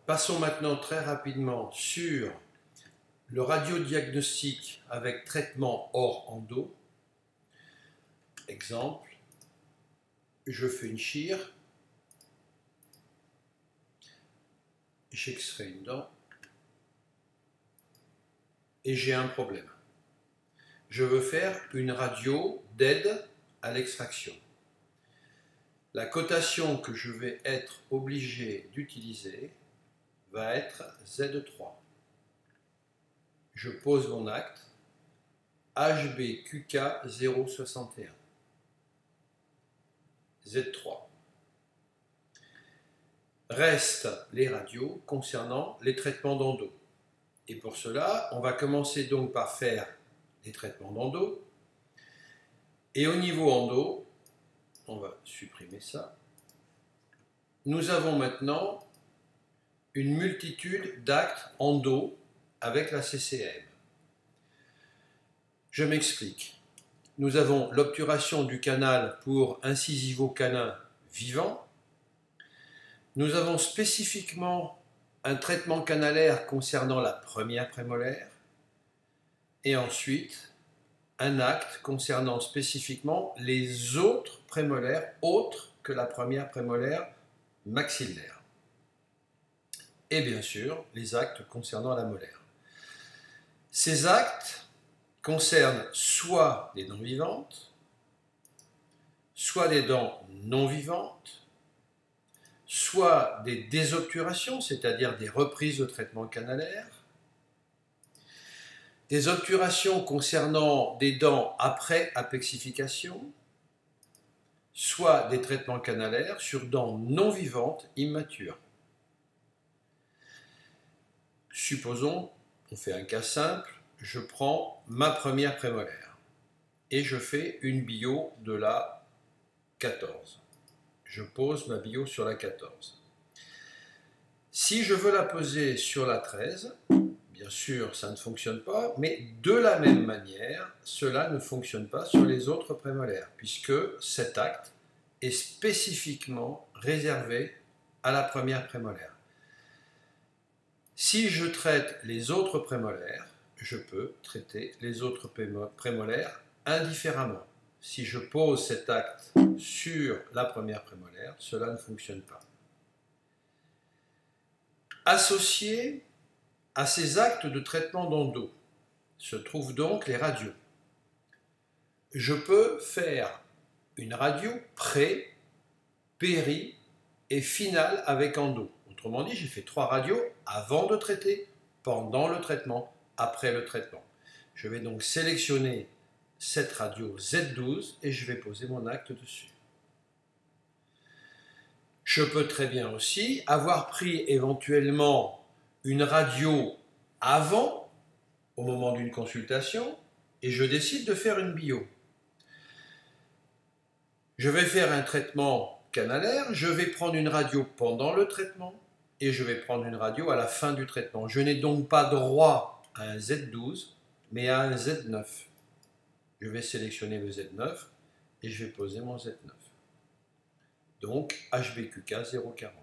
Passons maintenant très rapidement sur le radiodiagnostic avec traitement hors endo. Exemple, je fais une chire, j'extrais une dent et j'ai un problème. Je veux faire une radio d'aide à l'extraction. La cotation que je vais être obligé d'utiliser va être Z3. Je pose mon acte HBQK 061. Z3. Restent les radios concernant les traitements d'endo. Et pour cela, on va commencer donc par faire les traitements d'endo. Et au niveau endo, on va supprimer ça. Nous avons maintenant une multitude d'actes endo avec la CCM. Je m'explique. Nous avons l'obturation du canal pour incisivo-canin vivant. Nous avons spécifiquement un traitement canalaire concernant la première prémolaire. Et ensuite, un acte concernant spécifiquement les autres prémolaires, autres que la première prémolaire maxillaire. Et bien sûr, les actes concernant la molaire. Ces actes concernent soit des dents vivantes, soit des dents non vivantes, soit des désobturations, c'est-à-dire des reprises de traitement canalaire, des obturations concernant des dents après apexification, soit des traitements canalaires sur dents non vivantes immatures. Supposons, on fait un cas simple, je prends ma première prémolaire et je fais une bio de la 14. Je pose ma bio sur la 14. Si je veux la poser sur la 13, bien sûr, ça ne fonctionne pas, mais de la même manière, cela ne fonctionne pas sur les autres prémolaires, puisque cet acte est spécifiquement réservé à la première prémolaire. Si je traite les autres prémolaires, je peux traiter les autres prémolaires indifféremment. Si je pose cet acte sur la première prémolaire, cela ne fonctionne pas. Associés à ces actes de traitement d'endo se trouvent donc les radios. Je peux faire une radio pré, péri et finale avec endo. Autrement dit, j'ai fait 3 radios avant de traiter, pendant le traitement, après le traitement. Je vais donc sélectionner cette radio Z12 et je vais poser mon acte dessus. Je peux très bien aussi avoir pris éventuellement une radio avant, au moment d'une consultation, et je décide de faire une bio. Je vais faire un traitement canalaire, je vais prendre une radio pendant le traitement et je vais prendre une radio à la fin du traitement. Je n'ai donc pas droit à un Z12, mais à un Z9. Je vais sélectionner le Z9 et je vais poser mon Z9. Donc HBQK 040.